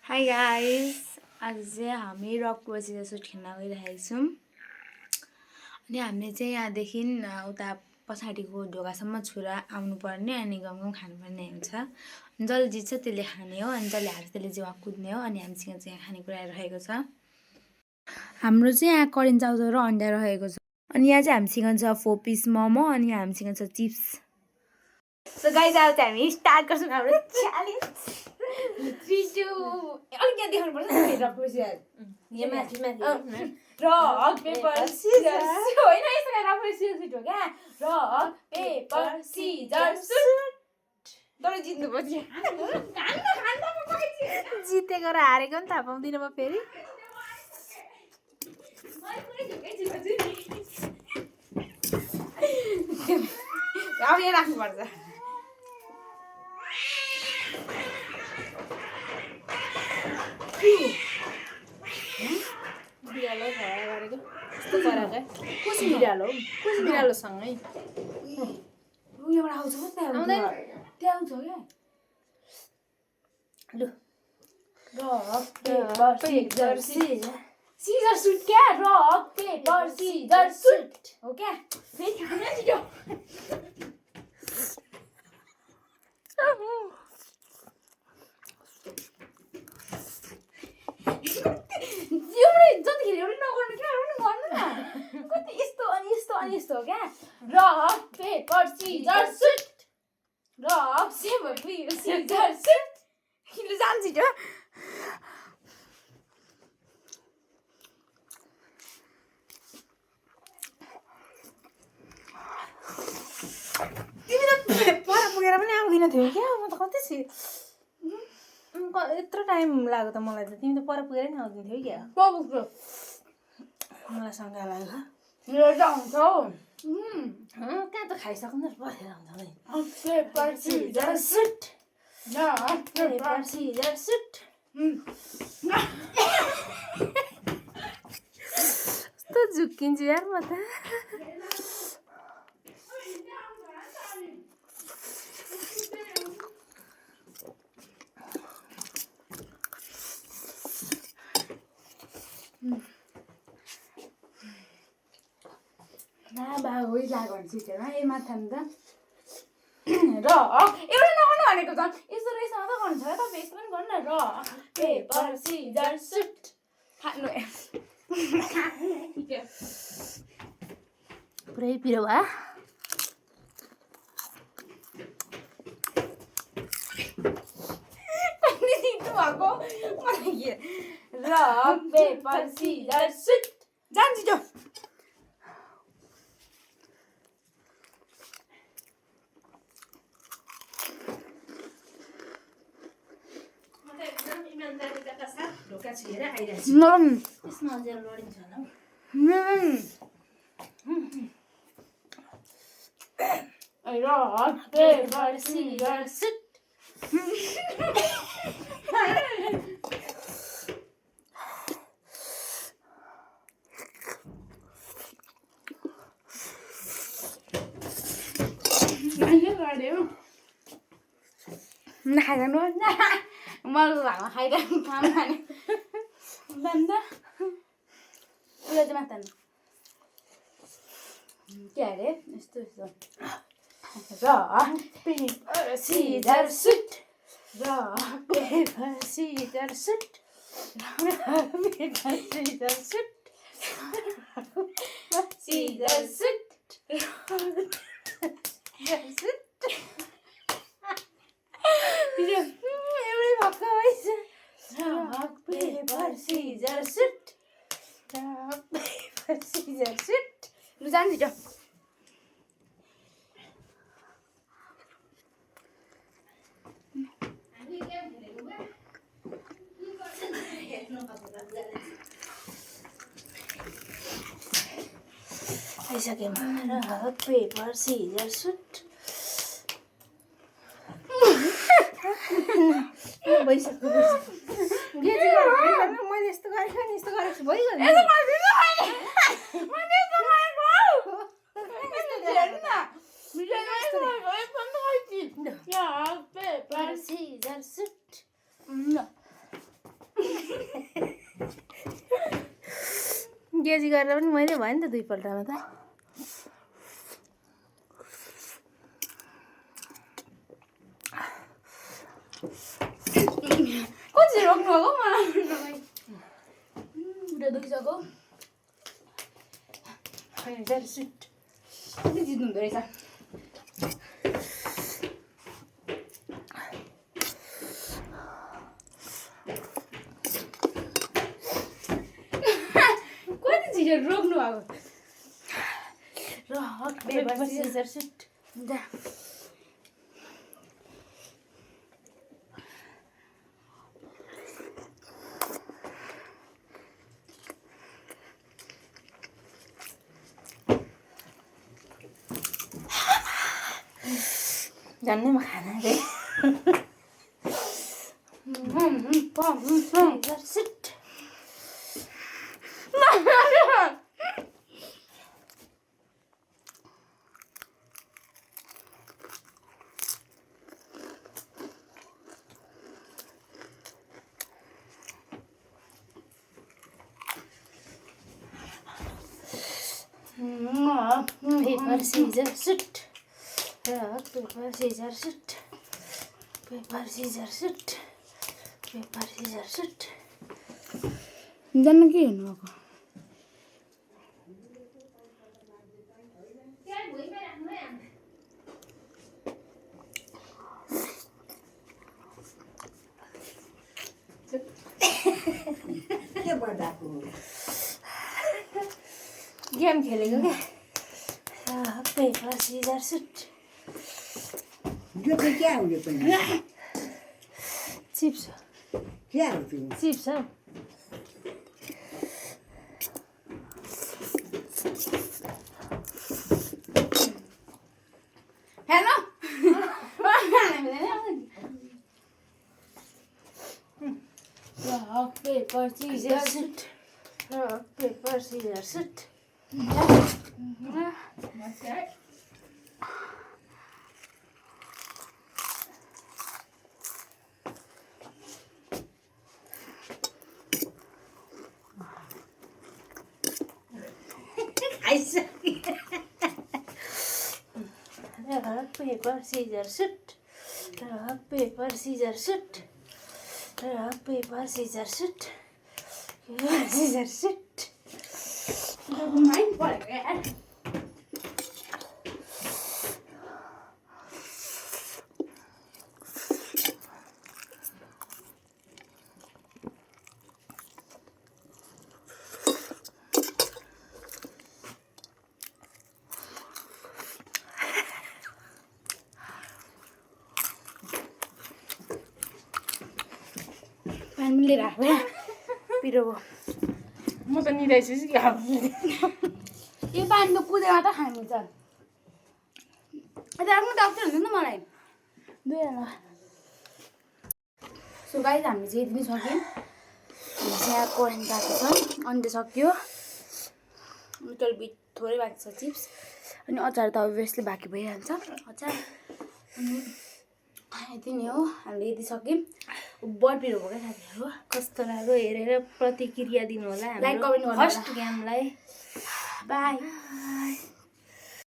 High guys, आज चाहिँ हामी रक बसेर सुट खेल्न गइरहेको छौँ। अनि हामीले चाहिँ यहाँदेखि उता पछाडिको ढोकासम्म छुरा आउनुपर्ने अनि गमगम खानुपर्ने हुन्छ। जसले जित्छ त्यसले खाने हो अनि जसले हार्छ त्यसले चाहिँ कुद्ने हो। अनि हामीसँग चाहिँ यहाँ खानेकुरा रहेको छ। हाम्रो चाहिँ यहाँ करेन्ट चाउचाउ र अन्डा रहेको छ। अनि यहाँ चाहिँ हामीसँग छ 4 पिस मोमो अनि हामीसँग छ चिप्स। सो गाइस आज चाहिँ हामी स्टार्ट गर्छौँ हाम्रो च्यालेन्ज। 3 2 अलिक यहाँ देखाउनु पर्छ नि रक पेपर यहाँ माथि रक पेपर सिजर्स होइन यस्तो रक पेपर सिजर्स हो क्या रक पेपर सिजर्स तर जित्नु पर्छ जितेको र हारेको नि थाहा पाउँदिनँ म फेरि अब यहाँ राख्नुपर्छ बिरालो खडा गरेको कस्तो कराएको कसरी बिरालो कसरी बिरालोसँगै एउटा आउँछ आउँदैन त्यहाँ आउँछ क्या लु rock paper scissor scissor shoot क्या रक पेपर सिजर सुट हो क्या फेरि खाना छिटो एउटै जतिखेर एउटै नगर्नु क्या एउटै गर्नु न कति यस्तो अनि यस्तो अनि यस्तो हो क्या rock paper scissor shoot rock paper scissor shoot किन जान्छ छिटो पर पुगेर पनि आउँदिन थियो क्या म त कति छि यत्रो टाइम लाग्यो त मलाई त तिमी त पर पुगेर नि आउँदिन थियो क्या बाबुको मलाई शङ्का लाग्यो मेरो त आउँछ हौ कहाँ त खाइसक्नु बसेर आउँछ paper scissor shoot rock paper scissor shoot कस्तो झुक्किन्छु यार म त बाबु लाग्यो भने सिटेर ए माथामा त र एउटा नगर्नु भनेको त यस्तो रहेछ त गर्नु छ तपाईँ यस्तो पनि गर्नु न र पेपर सिजर सुट खानु पुरै पिरो भा भएको र पेपर सिजर सुट जान्छ जो ढोका छिएर आइरहेको छु यसमा अझै लडिन्छ होला हौ रक पेपर सिजर सुट नखाइरहनु मलाई घरमा खाइरहनु काम खाने अन्त उसले चाहिँ मात्र के अरे यस्तो यस्तो र पेपर सिजर सुट र paper scissor shoot paper scissor shoot scissor shoot एउटै भक्क भइस rock paper scissor shoot paper scissor shoot लु जानु छिटो आइसक्यो रक पेपर सिजर सुट भइसक्यो मैले यस्तो गरेको नि यस्तो गरेको छु भइगयो पेपर सिजर सुट गेजी गरेर पनि मैले भयो नि त 2 पल्टमा त कति रोक्नु भएको मलाई उठा दुखिसक्यो सुट कति जित्नु हुँदो रहेछ कति चिजहरू रोक्नु भएको रक पेपर सिजर सुट जान्ने म खाना रे scissor shoot paper scissor shoot paper scissor shoot paper scissor shoot paper scissor shoot जान्न के हेर्नु भएको गेम खेलेको क्या पेपर सिजर सुट यो चाहिँ क्या हो यो पनि चिप्स क्या हो त्यो चिप्स हौ hello paper scissor shoot paper scissor shoot paper scissor shoot paper scissor shoot paper scissor shoot paper scissor shoot mind परेको यार पानी लिएर आएको या पिरो भयो म त निदाइछु कि यो पानी त कुदेर मात्र खानु छ यता राख्नु डाक्टर हुन्छ नि त मलाई 2 जना सो गाइस हामी चाहिँ यति नै सक्यौँ हामी चाहिँ यहाँ करेन्ट गएको छ अनि त सक्यो लिटल बिट थोरै बाँकी छ चिप्स अनि अचार त अभियसली बाँकी भइहाल्छ अचार अनि यति नै हो हामीले यति सक्यौँ बढ पिरो भयो क्या साथीहरू कस्तो लाग्यो हेरेर प्रतिक्रिया दिनु होला लाइक कमेन्ट गर्नु होला फर्स्ट गेमलाई बाई